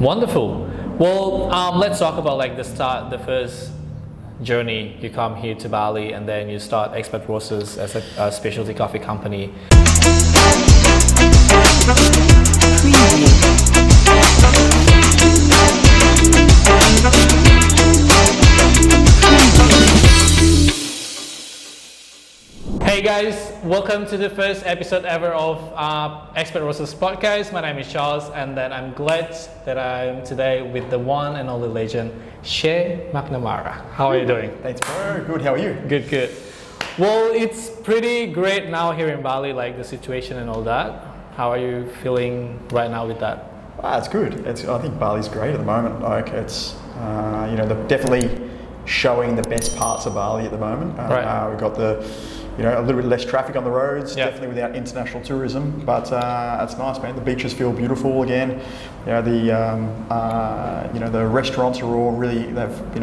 Wonderful. Well, let's talk about like the first journey. You come here to Bali and then you start Expat Roasters as a specialty coffee company. Hey guys, welcome to the first episode ever of Expat Roasters podcast. My name is Charles, and then I'm glad that I'm today with the one and only legend, Shae Macnamara. How are you doing? Thanks, bro. Good. How are you? Good, good. Well, it's pretty great now here in Bali, like the situation and all that. How are you feeling right now with that? It's good. I think Bali's great at the moment. Like it's, they're definitely showing the best parts of Bali at the moment. Right. We've got a little bit less traffic on the roads, Yep. definitely without international tourism, but it's nice, man. The beaches feel beautiful again. The restaurants are all really,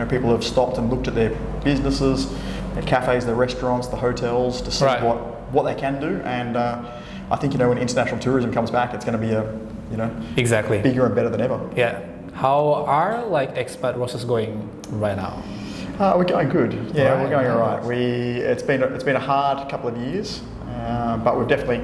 people have stopped and looked at their businesses, their cafes, their restaurants, the hotels to see Right. what they can do. And I think, when international tourism comes back, it's going to be Exactly. bigger and better than ever. Yeah. How are like Expat Roasters going right now? We're going good. Yeah, Right, we're going all right. nice. It's been a hard couple of years, but we've definitely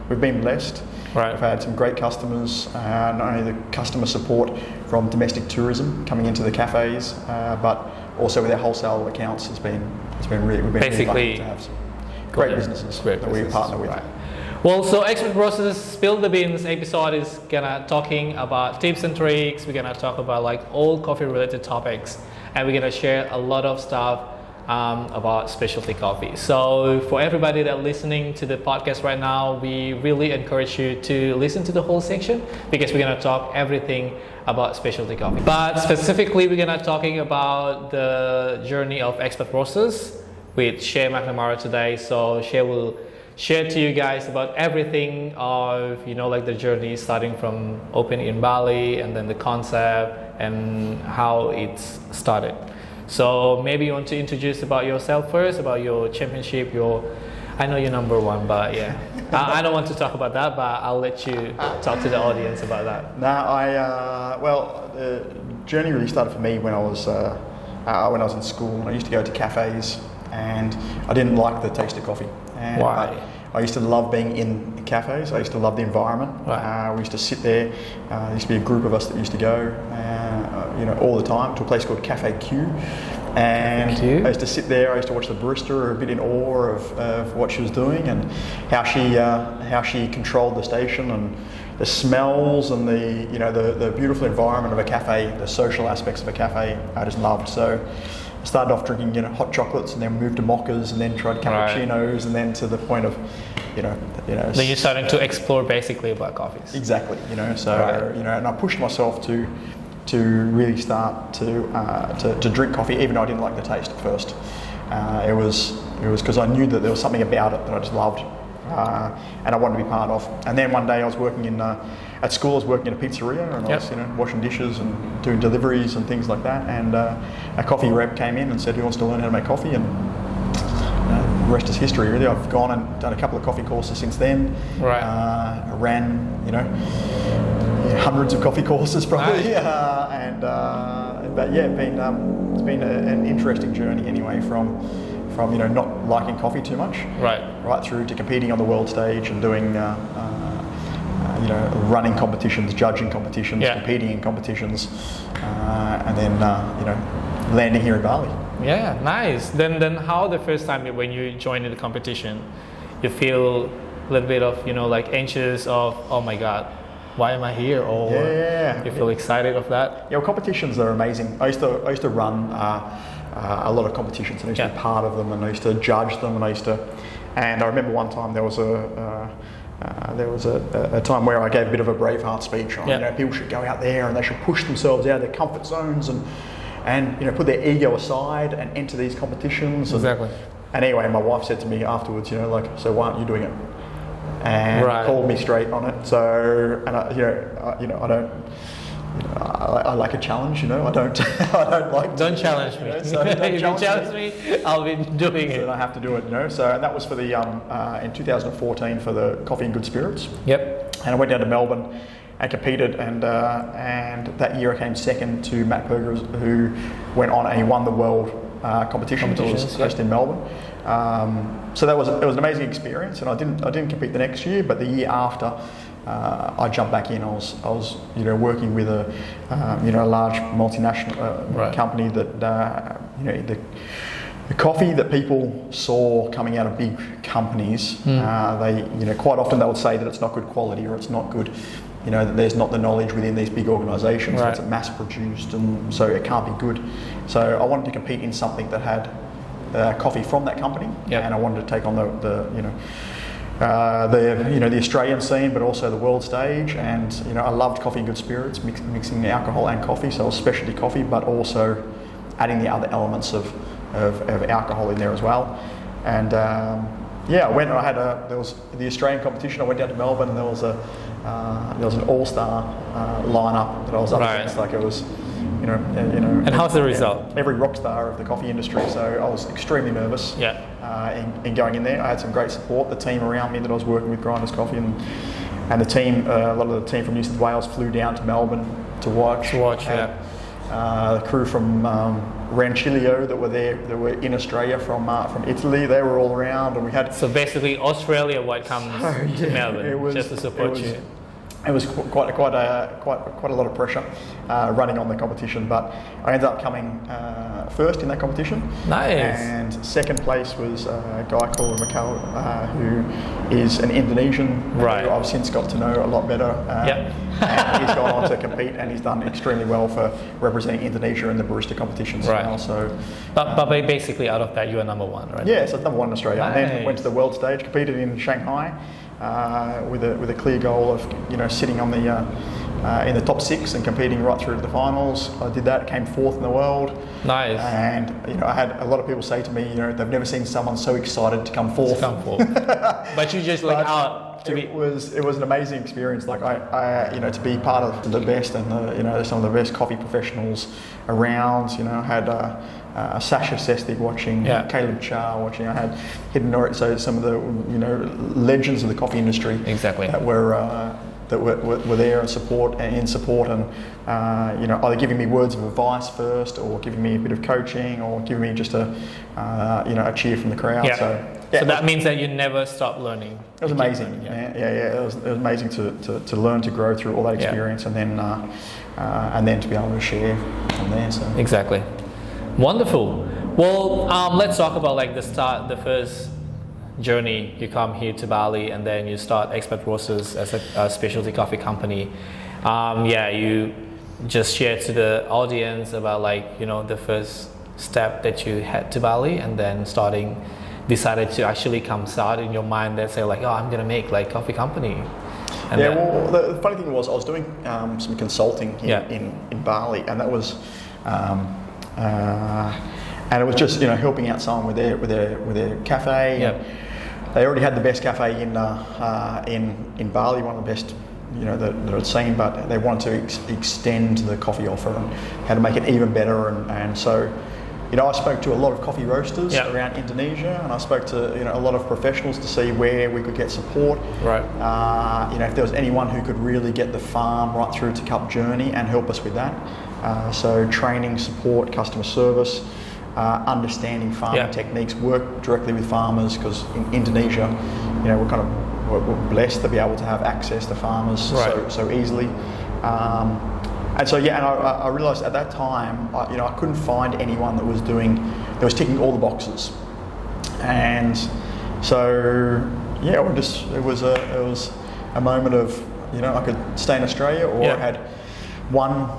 we've been blessed. Right. We've had some great customers. Not only the customer support from domestic tourism coming into the cafes, but also with our wholesale accounts has been really we've been really Basically, lucky to have some great businesses that we partner with. Right. Well, so Expat Roasters Spill the Beans episode is gonna talking about tips and tricks. We're gonna talk about like all coffee related topics, and we're gonna share a lot of stuff about specialty coffee. So for everybody that listening to the podcast right now, we really encourage you to listen to the whole section because we're gonna talk everything about specialty coffee. But specifically, we're gonna talking about the journey of Expat Roasters with Shae Macnamara today. So Shae will share to you guys about everything of like the journey starting from opening in Bali and then the concept and how it's started. So maybe you want to introduce about yourself first, about your championship. I know you're number one, but yeah, I don't want to talk about that, but I'll let you talk to the audience about that. The journey really started for me when I was in school. I used to go to cafes, and I didn't like the taste of coffee. Why? But I used to love being in cafes. I used to love the environment. Right. We used to sit there. There used to be a group of us that used to go, all the time to a place called Cafe Q. And I used to sit there. I used to watch the barista, a bit in awe of what she was doing and how she controlled the station and the smells and the beautiful environment of a cafe, the social aspects of a cafe. I just loved. So I started off drinking hot chocolates and then moved to mochas and then tried cappuccinos and then to the point of Then you're starting to explore basically about coffees. Exactly. And I pushed myself to really start to drink coffee even though I didn't like the taste at first. It was because I knew that there was something about it that I just loved and I wanted to be part of. And then one day I was working at school. I was working in a pizzeria and I was washing dishes and doing deliveries and things like that. And a coffee rep came in and said, "Who wants to learn how to make coffee?" And the rest is history. Really, I've gone and done a couple of coffee courses since then. Right. I ran hundreds of coffee courses probably. Nice. But yeah, it's been an interesting journey anyway. From not liking coffee too much, right through to competing on the world stage and doing running competitions, judging competitions, competing in competitions, and then landing here in Bali. Yeah, nice. Then how the first time when you joined the competition, you feel a little bit of like anxious of, oh my god, why am I here? Or you feel excited of that? Yeah, well, competitions are amazing. I used to run a lot of competitions and I used to be part of them and I used to judge them and I remember one time there was a time where I gave a bit of a Braveheart speech on people should go out there and they should push themselves out of their comfort zones and put their ego aside and enter these competitions. Exactly. And anyway, my wife said to me afterwards, so why aren't you doing it? And called me straight on it. So, and I don't. I like a challenge, I don't like. Don't challenge me. So don't if you challenge me, I'll be doing it. I have to do it, So and that was for the in 2014 for the Coffee and Good Spirits. Yep. And I went down to Melbourne and competed, and that year I came second to Matt Perger, who went on and he won the world competition that was hosted in Melbourne. So it was an amazing experience, and I didn't compete the next year, but the year after. I jumped back in. I was working with a large multinational company that the coffee that people saw coming out of big companies, they quite often they would say that it's not good quality or it's not good, that there's not the knowledge within these big organisations. Right. It's mass produced, and so it can't be good. So I wanted to compete in something that had coffee from that company, and I wanted to take on the Australian scene, but also the world stage. And I loved coffee and good spirits, mixing alcohol and coffee, so it was specialty coffee, but also adding the other elements of alcohol in there as well. And I went and there was the Australian competition. I went down to Melbourne, and there was an all-star lineup that I was up against. Like it was. And how's the result? Every rock star of the coffee industry. So I was extremely nervous in going in there. I had some great support. The team around me that I was working with, Grinders Coffee, and the team, a lot of the team from New South Wales flew down to Melbourne to watch. The crew from Rancilio that were there, that were in Australia from Italy, they were all around, and we had. So basically, Australia would come to Melbourne just to support you. It was quite a lot of pressure running on the competition, but I ended up coming first in that competition. Nice. And second place was a guy called Mikhail, who is an Indonesian, who I've since got to know a lot better. And he's gone on to compete, and he's done extremely well for representing Indonesia in the barista competitions as well. So, but basically, out of that, you were number one, right? Yeah, so number one in Australia. Nice. And then went to the world stage, competed in Shanghai. With a clear goal of sitting on the in the top 6 and competing right through to the finals. I did that, came 4th in the world. Nice. And I had a lot of people say to me, they've never seen someone so excited to come 4th. But you just out to be. It was an amazing experience. Like I to be part of the best and some of the best coffee professionals around. I had. Sasha Sestig watching, Caleb Char watching. I had Hidden Norwich, so some of the legends of the coffee industry that were there in support, and either giving me words of advice first, or giving me a bit of coaching, or giving me just a cheer from the crowd. So that means that you never stop learning. It was amazing. It was amazing to learn, to grow through all that experience, and then to be able to share from there. So. Exactly. Wonderful. Well, let's talk about the first journey. You come here to Bali, and then you start Expat Roasters as a specialty coffee company. You just shared to the audience about the first step that you had to Bali, and then decided to actually come out in your mind that say I'm gonna make coffee company. And the funny thing was I was doing some consulting here in Bali, and that was. And it was just helping out someone with their cafe. They already had the best cafe in Bali, one of the best that I'd seen, but they wanted to extend the coffee offer and how to make it even better. And so I spoke to a lot of coffee roasters around Indonesia, and I spoke to a lot of professionals to see where we could get support. Right. If there was anyone who could really get the farm right through to cup journey and help us with that. So training, support, customer service, understanding farming techniques, work directly with farmers, because in Indonesia, we're blessed to be able to have access to farmers so easily. And so I realised at that time, I couldn't find anyone that was ticking all the boxes. And so it was a moment of I could stay in Australia, or I had one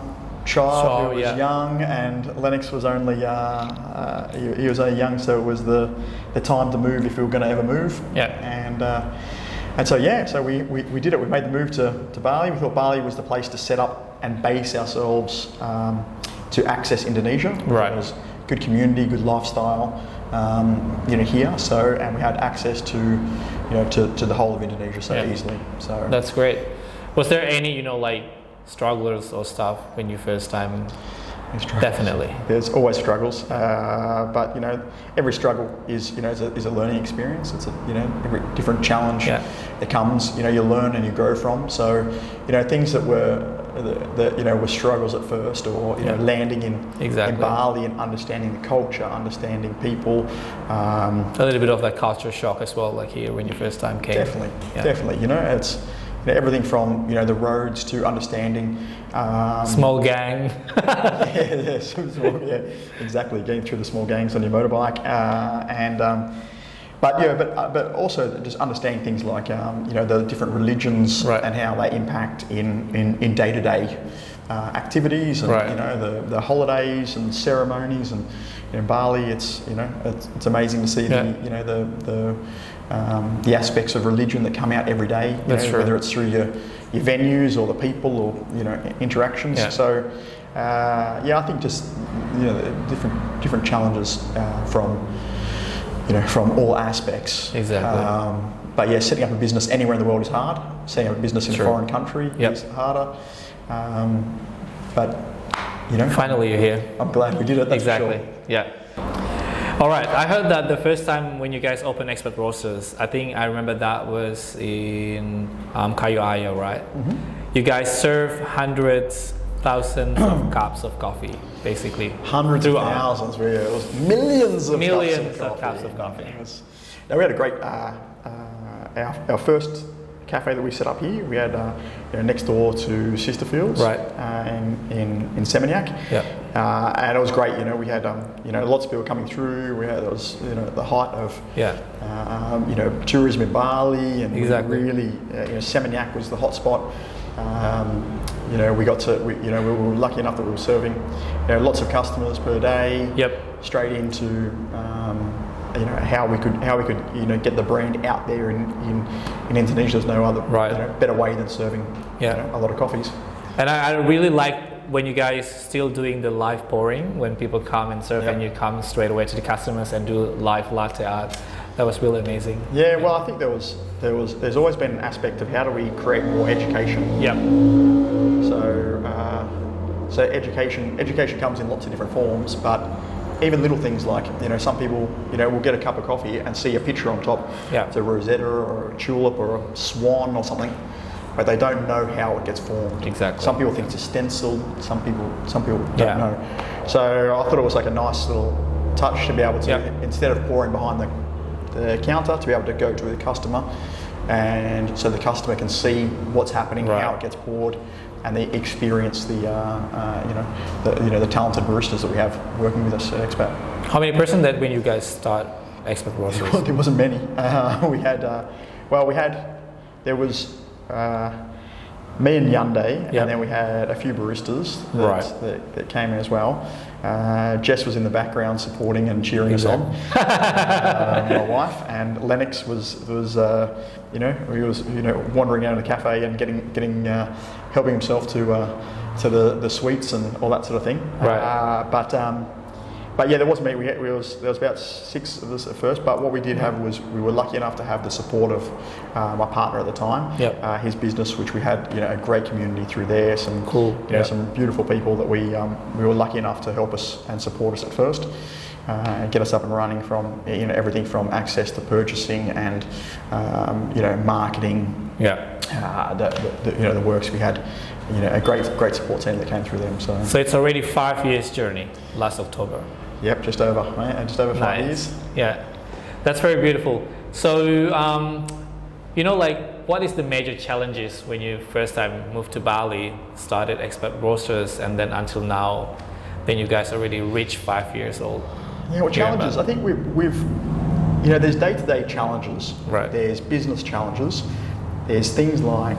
child who was young, and Lennox was only he was only young, so it was the time to move if we were going to ever move. And so we did it. We made the move to Bali. We thought Bali was the place to set up and base ourselves to access Indonesia. Right. It was good community, good lifestyle here. So, and we had access to the whole of Indonesia so easily. So that's great. Was there any strugglers or stuff when you first time? Definitely. There's always struggles, but every struggle is a learning experience. It's every different challenge there comes, you learn and you grow from. So, things that were were struggles at first, or landing in Bali and understanding the culture, understanding people. A little bit of that culture shock as well, like here when you first time came. Definitely. It's everything from the roads to understanding. Small gang. Exactly. Getting through the small gangs on your motorbike, but also just understanding things like the different religions and how they impact in day-to-day activities, and the holidays and ceremonies. And in Bali, it's amazing to see the aspects of religion that come out every day. Whether it's through your venues or the people or interactions. Yeah. So I think just different challenges from all aspects. Exactly. But setting up a business anywhere in the world is hard. Setting up a business in a foreign country is harder. But finally you're here. I'm glad we did it. That's exactly. For sure. Yeah. All right. I heard that the first time when you guys opened Expat Roasters, I think I remember that was in Kayu, right? Mm-hmm. You guys serve hundreds, thousands of cups of coffee, basically. Hundreds of thousands, it was millions of cups of coffee. We had a great, our first cafe that we set up here, we had next door to Sisterfields, in Seminyak. Yeah. And it was great, we had lots of people coming through. There was the height of tourism in Bali, and really Seminyak was the hot spot. We were lucky enough that we were serving lots of customers per day. Yep. Straight into how we could get the brand out there in Indonesia. There's no other better way than serving a lot of coffees. And I really like when you guys still doing the live pouring, when people come and serve and you come straight away to the customers and do live latte art. That was really amazing. Yeah, well, I think there's always been an aspect of how do we create more education. Yep. So education comes in lots of different forms, but even little things like some people will get a cup of coffee and see a picture on top. Yeah. It's a rosetta or a tulip or a swan or something, but they don't know how it gets formed. Exactly. Some people think it's a stencil. Some people don't know. So I thought it was like a nice little touch to be able to, instead of pouring behind the counter, to be able to go to the customer, and so the customer can see what's happening, how it gets poured, and they experience the talented baristas that we have working with us at Expat. How many person that when you guys start Expat Roasters? There wasn't many. There was me and Hyundai, and then we had a few baristas that came in as well. Jess was in the background supporting and cheering us on. My wife, and Lennox was wandering out of the cafe and getting helping himself to the sweets and all that sort of thing. But there wasn't many. There was about 6 of us at first. But what we did have was we were lucky enough to have the support of my partner at the time. Yep. His business, which we had a great community through there. Some some beautiful people that we were lucky enough to help us and support us at first. And get us up and running from everything from access to purchasing and marketing. The works we had. A great support team that came through them. So it's already 5 years journey. Last October. Yep, just over 5 years. Yeah, that's very beautiful. So what is the major challenges when you first time moved to Bali, started Expat Roasters, and then until now, then you guys already reached 5 years old? Yeah, what challenges? I think we've there's day-to-day challenges. Right. There's business challenges. There's things like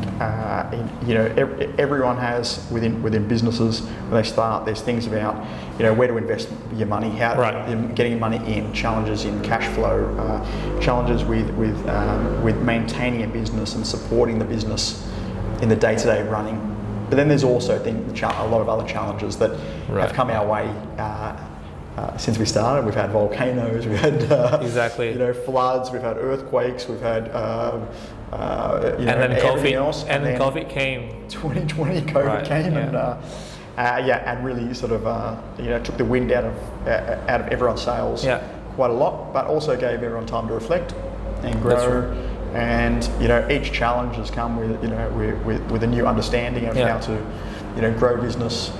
everyone has within businesses when they start. There's things about where to invest your money, how getting money in, challenges in cash flow, challenges with maintaining a business and supporting the business in the day-to-day running. But then there's also a lot of other challenges that have come our way. Since we started, we've had volcanoes, we've had floods, we've had earthquakes, we've had and then everything else. And then COVID came. 2020, COVID came, and really sort of took the wind out of everyone's sails quite a lot, but also gave everyone time to reflect and grow and each challenge has come with a new understanding of how to grow business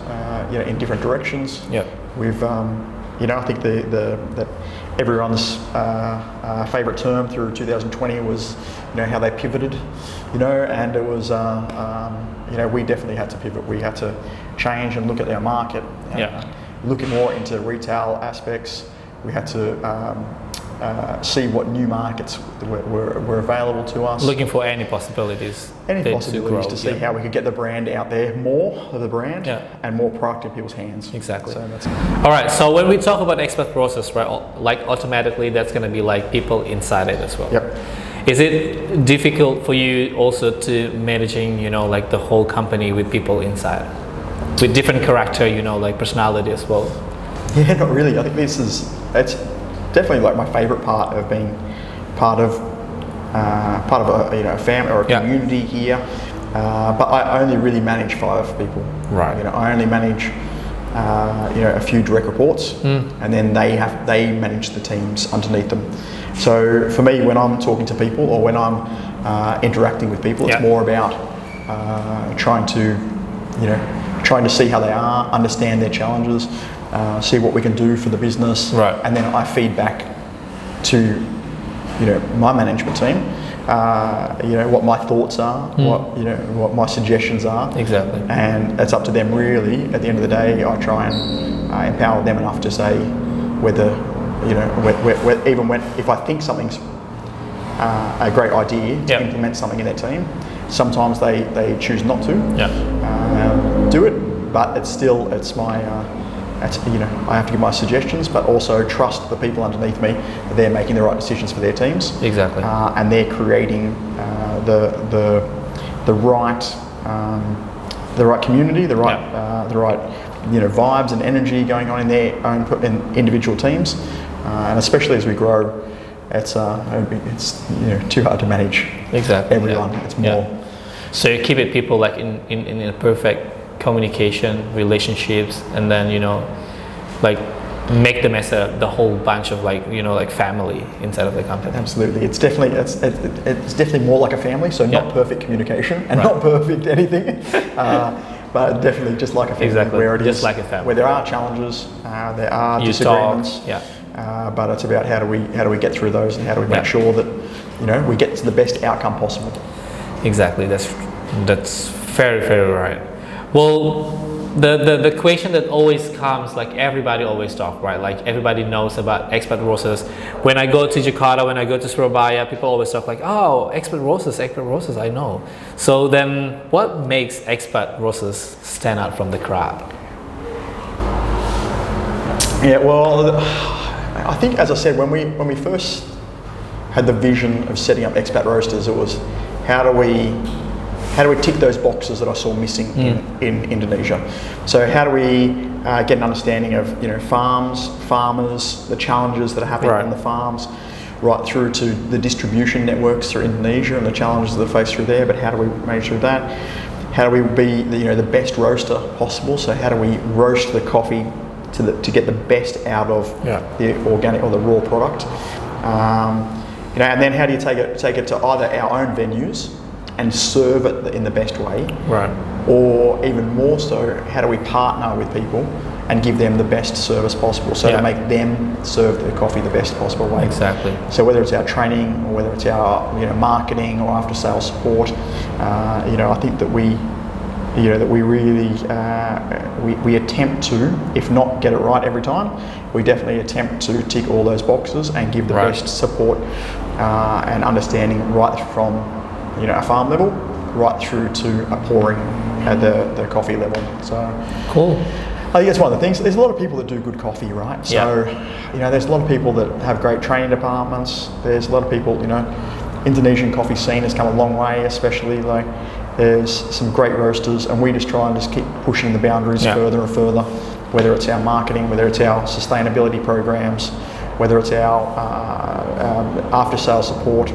in different directions. Yeah. We've I think that everyone's favourite term through 2020 was how they pivoted, and it was we definitely had to pivot. We had to change and look at our market, look at more into retail aspects. We had to see what new markets were available to us. Looking for any possibilities. To see how we could get the brand out there, more of the brand, and more product in people's hands. Exactly. So that's all right. So when we talk about expat process, right, like automatically that's going to be like people inside it as well. Yep. Is it difficult for you also to managing, like the whole company with people inside, with different character, like personality as well? Yeah, not really. I think it's definitely like my favourite part of being part of a family or a community here. But I only really manage 5 people. Right. I only manage a few direct reports, and then they manage the teams underneath them. So for me, when I'm talking to people or when I'm interacting with people, it's more about trying to see how they are, understand their challenges, see what we can do for the business, right. And then I feed back to my management team, what my thoughts are, what my suggestions are. Exactly. And it's up to them really. At the end of the day, I try and empower them enough to say whether, even if I think something's a great idea to implement something in their team, sometimes they choose not to do it, but it's my, I have to give my suggestions, but also trust the people underneath me that they're making the right decisions for their teams. Exactly. And they're creating the right community, the right vibes and energy going on in their own individual teams, and especially as we grow, it's too hard to manage. Exactly. Everyone. It's more. Yeah. So you keep it people like in a perfect communication, relationships, and then make them as the whole bunch of like family inside of the company. Absolutely, it's definitely more like a family. So not perfect communication and not perfect anything, but definitely just like a family. Exactly. Where it is just like a family. Where there are challenges, there are disagreements. But it's about how do we get through those and how do we make sure that we get to the best outcome possible. Exactly. That's very, very right. Well, the question that always comes, like everybody always talk, right? Like everybody knows about expat roasters. When I go to Jakarta, when I go to Surabaya, people always talk like, oh, expat roasters, I know. So then what makes expat roasters stand out from the crowd? Yeah, well, I think, as I said, when we first had the vision of setting up Expat Roasters, it was how do we tick those boxes that I saw missing in Indonesia? So how do we get an understanding of farmers, the challenges that are happening on the farms, right through to the distribution networks through Indonesia and the challenges that they face through there. But how do we manage through that? How do we be the best roaster possible? So how do we roast the coffee to get the best out of the organic or the raw product? And then how do you take it to either our own venues and serve it in the best way, right? Or even more so, how do we partner with people and give them the best service possible, so to make them serve their coffee the best possible way? Exactly. So whether it's our training or whether it's our marketing or after sales support, I think that we really we attempt to, if not get it right every time, we definitely attempt to tick all those boxes and give the best support and understanding right from a farm level right through to a pouring at the coffee level. So cool. I think that's one of the things. There's a lot of people that do good coffee, right? So there's a lot of people that have great training departments. There's a lot of people, Indonesian coffee scene has come a long way, especially there's some great roasters, and we just try and just keep pushing the boundaries further and further, whether it's our marketing, whether it's our sustainability programs, whether it's our after sales support,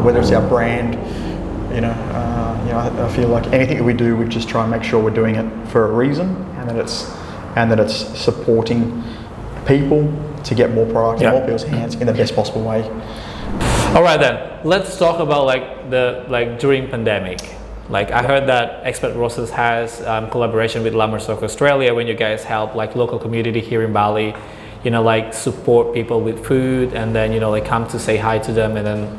whether it's our brand. I feel like anything that we do, we just try and make sure we're doing it for a reason, and that it's supporting people to get more product in more people's hands in the best possible way. All right then, let's talk about like during pandemic. Like I heard that Expat Roasters has collaboration with Lamersok Australia when you guys help like local community here in Bali, like support people with food and then like come to say hi to them and then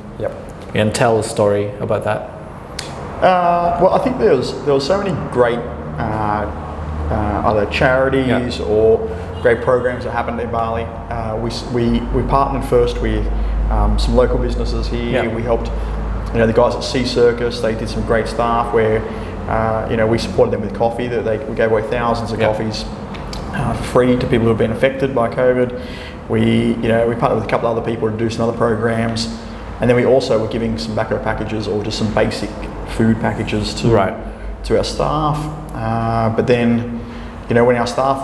and tell a story about that. Well, I think there was so many great either charities or great programs that happened in Bali. We partnered first with some local businesses here. We helped the guys at Sea Circus. They did some great stuff where we supported them with coffee. We gave away thousands of coffees free to people who have been affected by COVID. We partnered with a couple of other people to do some other programs, and then we also were giving some backpack packages or just some basic food packages to our staff. But then when our staff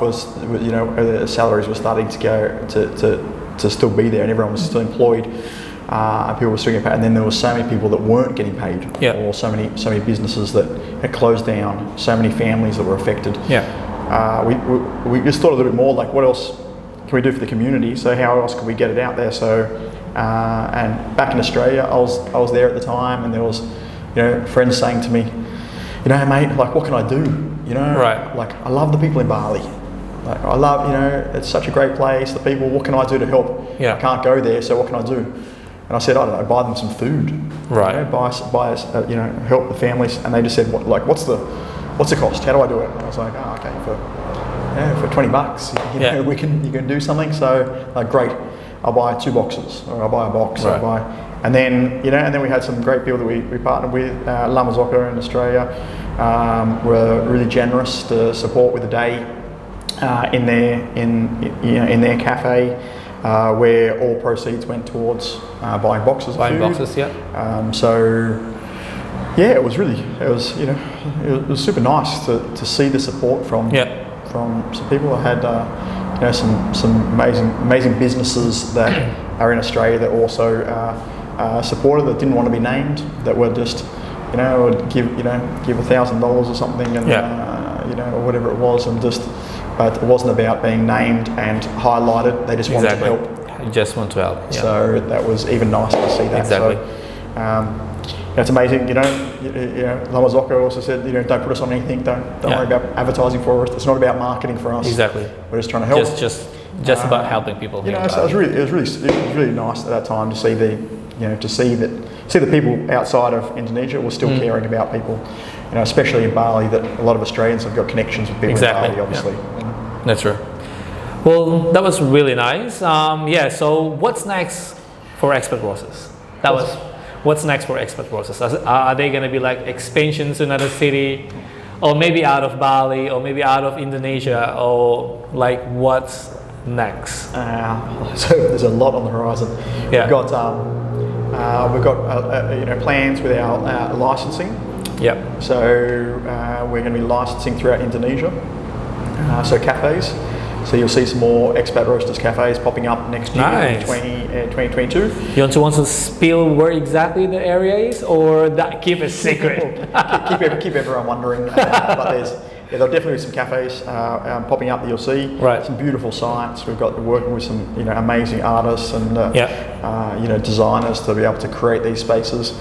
salaries were starting to go to still be there and everyone was still employed, people were still getting paid, and then there were so many people that weren't getting paid, or so many businesses that had closed down, so many families that were affected. We just thought a little bit more like, what else can we do for the community? So how else can we get it out there? So and back in Australia, I was there at the time, and there was friends saying to me, mate, like, what can I do? Like, I love the people in Bali. Like, I love, it's such a great place. The people, what can I do to help? I can't go there, so what can I do? And I said, I don't know, buy them some food. Buy us, help the families. And they just said, what's the cost? How do I do it? And I was like, oh, okay, for $20, you can do something. So like, great, I'll buy 2 boxes, or I'll buy a box. And then we had some great people that we partnered with. Lamersok in Australia were really generous to support with a day in their cafe, where all proceeds went towards buying boxes of food. So it was super nice to see the support from some people. I had some amazing businesses that are in Australia that also supported, that didn't want to be named, that were just would give $1,000 or something, and or whatever it was, and but it wasn't about being named and highlighted. They just wanted to help. You just want to help. So that was even nicer to see that. Exactly. So it's amazing. Lamersok also said, don't put us on anything. Don't worry about advertising for us. It's not about marketing for us. Exactly. We're just trying to help. Just about helping people. So it was really nice at that time to see the people outside of Indonesia were still caring about people. Especially in Bali, that a lot of Australians have got connections with people in Bali, obviously. That's true. Well, that was really nice. So what's next for Expat Roasters? What's next for Expat Roasters? Are they going to be like expansions to another city, or maybe out of Bali, or maybe out of Indonesia, or like what's next? So there's a lot on the horizon. We've got plans with our licensing. So we're going to be licensing throughout Indonesia. So cafes. So you'll see some more Expat Roasters cafes popping up next year in 2022. You want to spill where exactly the area is, or keep it secret? keep everyone wondering. But there'll definitely be some cafes popping up that you'll see. Some beautiful sites. We're working with some amazing artists and designers to be able to create these spaces.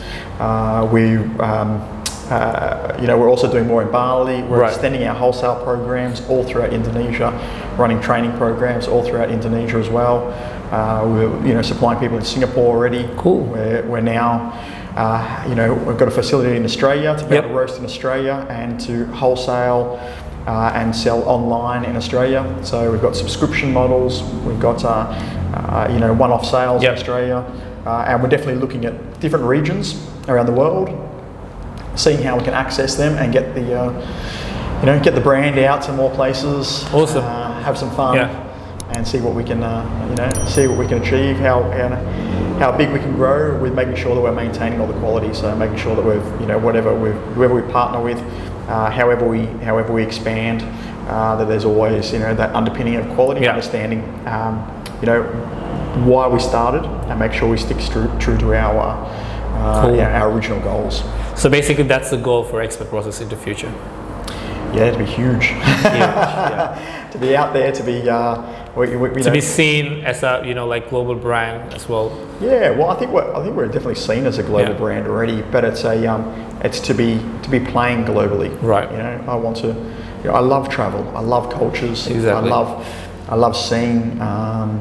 We're also doing more in Bali. We're extending our wholesale programs all throughout Indonesia, running training programs all throughout Indonesia as well. We're supplying people in Singapore already. Cool. We're now, we've got a facility in Australia to be able to roast in Australia and to wholesale and sell online in Australia. So we've got subscription models. We've got one-off sales in Australia, and we're definitely looking at different regions around the world, seeing how we can access them and get the brand out to more places. Awesome. Have some fun and see what we can achieve. How big we can grow with making sure that we're maintaining all the quality. So making sure that whoever we partner with, however we expand, that there's always that underpinning of quality, understanding why we started, and make sure we stick true to our original goals. So basically, that's the goal for Expat Roasters in the future. to be huge. Yeah. To be out there, to be To be seen as a like global brand as well. Yeah, well, I think we're definitely seen as a global brand already, but it's to be playing globally. Right. I want to. I love travel. I love cultures. Exactly. I love seeing how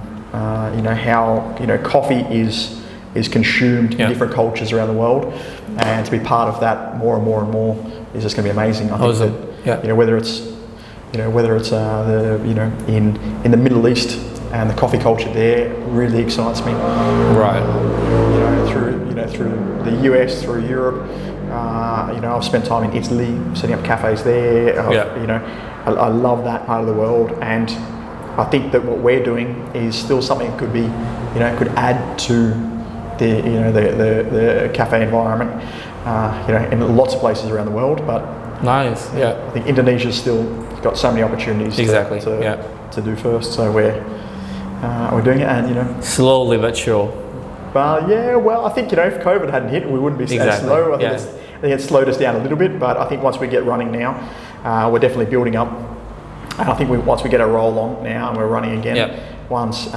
coffee is consumed in different cultures around the world, and to be part of that more and more and more is just going to be amazing. I think that, whether it's in the Middle East and the coffee culture there really excites me. Right. Through the US, through Europe. I've spent time in Italy setting up cafes there. I love that part of the world, and I think that what we're doing is still something that could be, could add to the cafe environment, in lots of places around the world. But nice. Yeah. I think Indonesia's still got so many opportunities to do first. So we're doing it, and slowly but sure. Well, I think if COVID hadn't hit, we wouldn't be as slow. I think it's slowed us down a little bit, but I think once we get running now, we're definitely building up. And I think once we get a roll on now and we're running again, once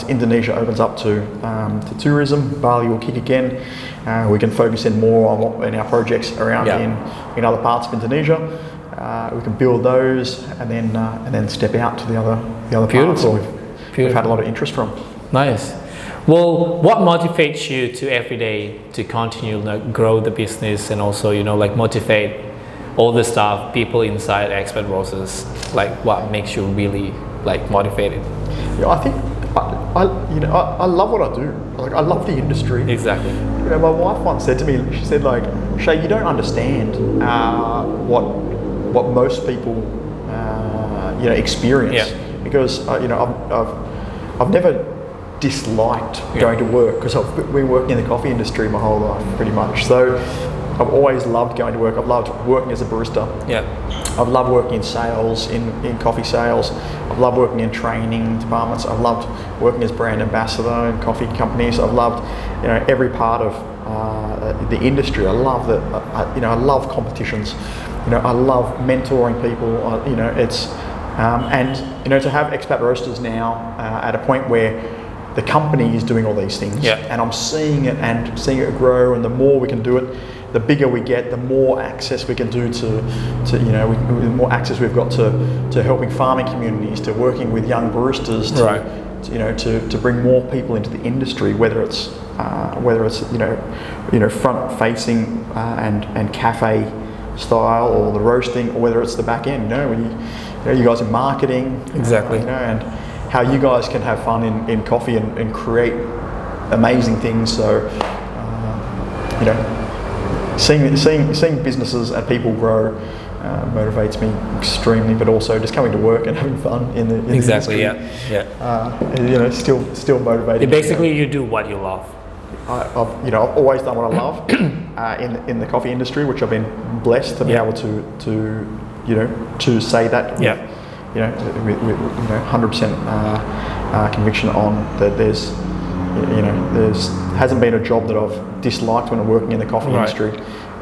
Indonesia opens up to tourism, Bali will kick again. We can focus in more on our projects around in other parts of Indonesia. We can build those and then step out to the other parts that we've had a lot of interest from. Nice. Well, what motivates you to every day to continue grow the business, and also motivate all the staff, people inside Expat Roasters? Like, what makes you really motivated? Yeah, I think I love what I do. Like, I love the industry. Exactly. My wife once said to me, she said, Shae, you don't understand what most people experience, because I've never disliked going to work, because I've been working in the coffee industry my whole life pretty much. So I've always loved going to work. I've loved working as a barista. Yeah. I've loved working in sales, in coffee sales. I've loved working in training departments. I've loved working as brand ambassador in coffee companies. I've loved every part of the industry. I love that. I love competitions. I love mentoring people. To have Expat Roasters now at a point where the company is doing all these things, and I'm seeing it grow, and the more we can do it, the bigger we get, the more access we can do the more access we've got to helping farming communities, to working with young baristas, to bring more people into the industry, whether it's front facing and cafe style, or the roasting, or whether it's the back end. You guys in marketing, exactly, and how you guys can have fun in coffee and create amazing things. So seeing businesses and people grow motivates me extremely, but also just coming to work and having fun in the industry. Still motivated. Basically, you do what you love. I've always done what I love in the coffee industry, which I've been blessed to be able to say that. With 100% conviction on that. There's hasn't been a job that I've disliked when I'm working in the coffee industry,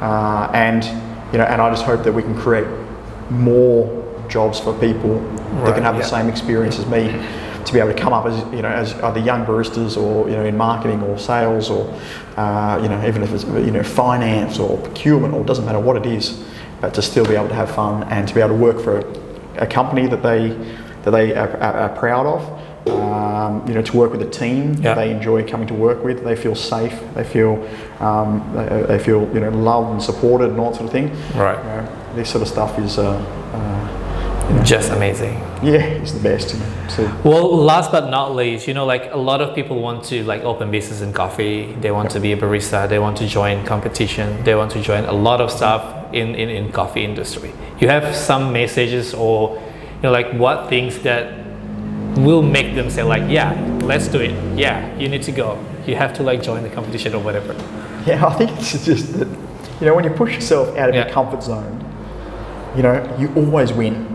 and I just hope that we can create more jobs for people that can have the same experience as me, to be able to come up as either young baristas, or in marketing or sales, or even if it's finance or procurement, or it doesn't matter what it is, but to still be able to have fun and to be able to work for a company that they are proud of. To work with a team that they enjoy coming to work with. They feel safe. They feel loved and supported, and all that sort of thing. Right. This sort of stuff is just amazing. Yeah, it's the best. So. Well, last but not least, a lot of people want to open business in coffee. They want to be a barista. They want to join competition. They want to join a lot of stuff in coffee industry. You have some messages, or what things that will make them say let's do it. Yeah, you need to go. You have to join the competition or whatever. Yeah, I think it's just that when you push yourself out of your comfort zone, you always win.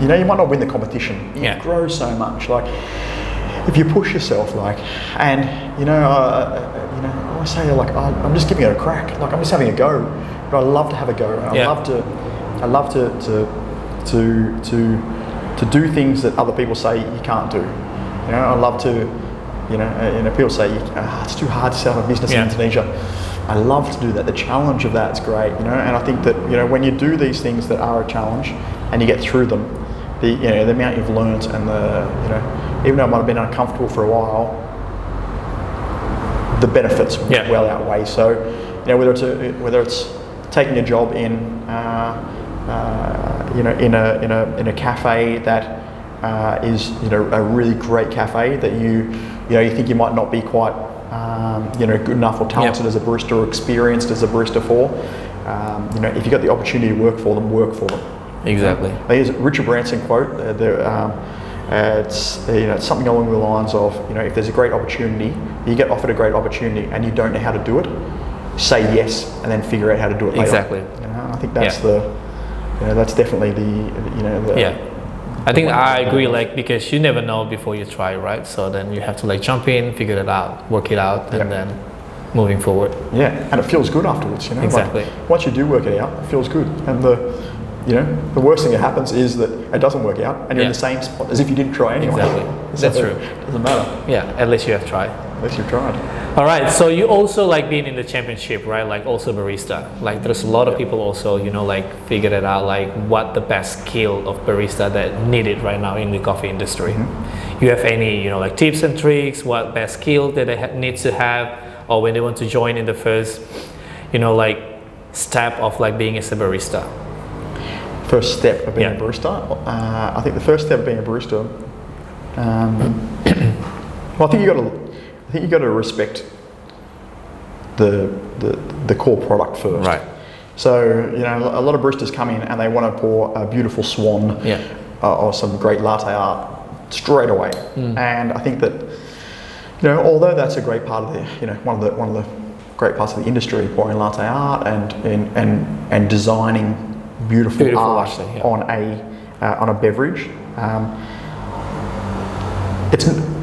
You might not win the competition. You grow so much. If you push yourself, I say I'm just giving it a crack. I'm just having a go. But I love to have a go. And I love to I love to do things that other people say you can't do. You know, I love to, people say it's too hard to set up a business in Indonesia. I love to do that. The challenge of that's great, you know. And I think that when you do these things that are a challenge and you get through them, the amount you've learned and even though it might have been uncomfortable for a while, the benefits well outweigh. So, whether it's taking a job in in a cafe that is a really great cafe that you think you might not be quite good enough or talented as a barista or experienced as a barista for. If you got the opportunity to work for them, work for them. Exactly. There's a Richard Branson quote. It's something along the lines of if there's a great opportunity, you get offered a great opportunity and you don't know how to do it, say yes and then figure out how to do it later. Exactly. I think that's that's definitely I think I agree, because you never know before you try, right? So then you have to jump in, figure it out, work it out, and then moving forward. Yeah, and it feels good afterwards, Exactly. Once you do work it out, it feels good. And the worst thing that happens is that it doesn't work out and you're in the same spot as if you didn't try anyway. Exactly. That's true. Doesn't matter. Yeah, at least you have tried. At least you've tried. All right, so you also being in the championship, right? Also barista. There's a lot of people also, figured it out, what the best skill of barista that needed right now in the coffee industry. Mm-hmm. You have any, tips and tricks, what best skill that they need to have, or when they want to join in the first, step of being as a barista? First step of being a barista? I think the first step of being a barista, I think you got to respect the core product first. Right. So a lot of baristas come in and they want to pour a beautiful swan or some great latte art straight away. And I think that although that's a great part of the one of the great parts of the industry, pouring latte art and designing beautiful art actually, on a beverage.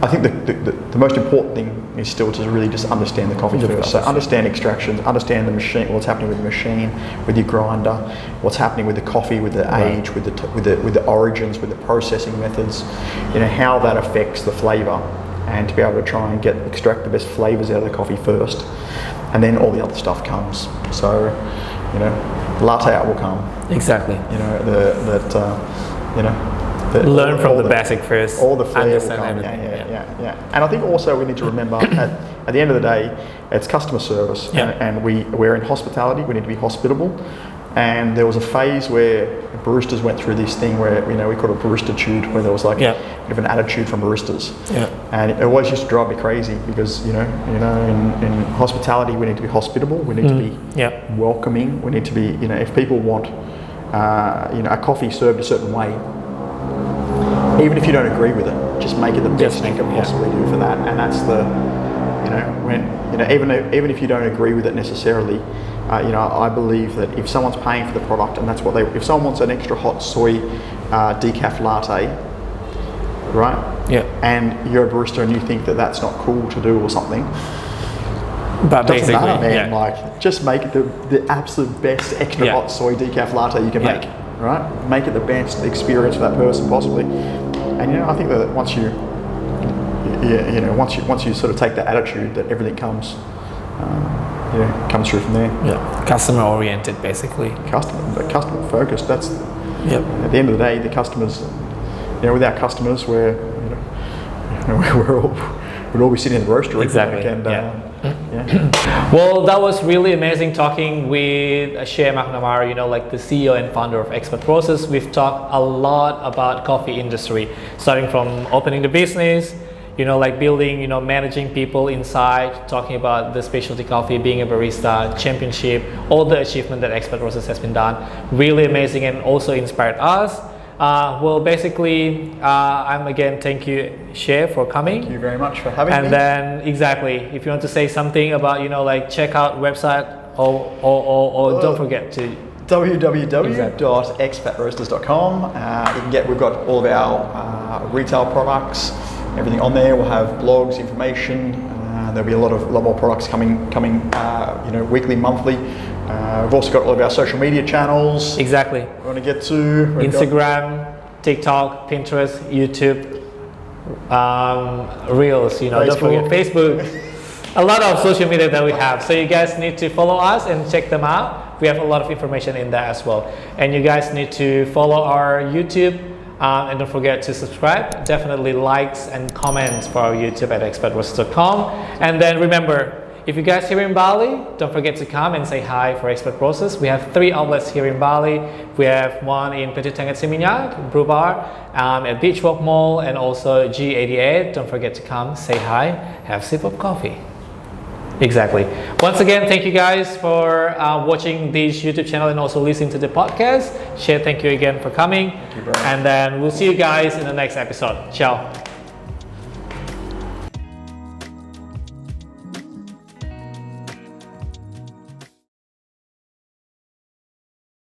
I think the most important thing is still to really just understand the coffee first. So understand extractions, understand the machine, what's happening with the machine, with your grinder, what's happening with the coffee, with the age, with the origins, with the processing methods, how that affects the flavour, and to be able to try and extract the best flavours out of the coffee first, and then all the other stuff comes. So, latte art will come. Exactly. Exactly. Learn from the basic first. All the flair will come. Yeah. And I think also we need to remember at the end of the day, it's customer service, and we're in hospitality. We need to be hospitable. And there was a phase where baristas went through this thing where we called it barista-tude, where there was a bit of an attitude from baristas. Yeah. And it always used to drive me crazy because in hospitality we need to be hospitable. We need to be welcoming. We need to be if people want a coffee served a certain way, even if you don't agree with it, just make it the best you can possibly do for that. And that's even if you don't agree with it necessarily, I believe that if someone's paying for the product and that's what if someone wants an extra hot soy decaf latte, right? Yeah. And you're a barista and you think that that's not cool to do or something. But doesn't matter, man. Just make it the absolute best extra hot soy decaf latte you can make. Right? Make it the best experience for that person possibly. And I think that once you sort of take that attitude, that everything comes through from there. Yeah. Customer oriented, basically. Customer focused. That's at the end of the day, the customers. Without customers, we'd all be sitting in the roaster. Exactly. Well, that was really amazing talking with Shae Macnamara, the CEO and founder of Expat Process. We've talked a lot about coffee industry, starting from opening the business, building, managing people inside, talking about the specialty coffee, being a barista, championship, all the achievement that Expat Process has been done. Really amazing and also inspired us. I'm again, thank you, Shae, for coming. Thank you very much for having me. And then, if you want to say something about, check out website or don't forget to www.expatroasters.com. We've got all of our retail products, everything on there. We'll have blogs, information. There'll be a lot more products coming. Weekly, monthly. We've also got all of our social media channels. Exactly. We want to get to Instagram, TikTok, Pinterest, YouTube, Reels. Don't forget Facebook. A lot of social media that we have. So you guys need to follow us and check them out. We have a lot of information in there as well. And you guys need to follow our YouTube. And don't forget to subscribe. Definitely likes and comments for our YouTube at expatbrothers.com. And then remember, if you guys here in Bali, don't forget to come and say hi for Expat Brothers. We have 3 outlets here in Bali. We have one in Petit Tangat Seminyak, Brew Bar, at Beach Walk Mall, and also G88. Don't forget to come, say hi, have a sip of coffee. Exactly. Once again, thank you guys for watching this YouTube channel and also listening to the podcast. Shae, thank you again for coming. Thank you, bro. And then we'll see you guys in the next episode. Ciao.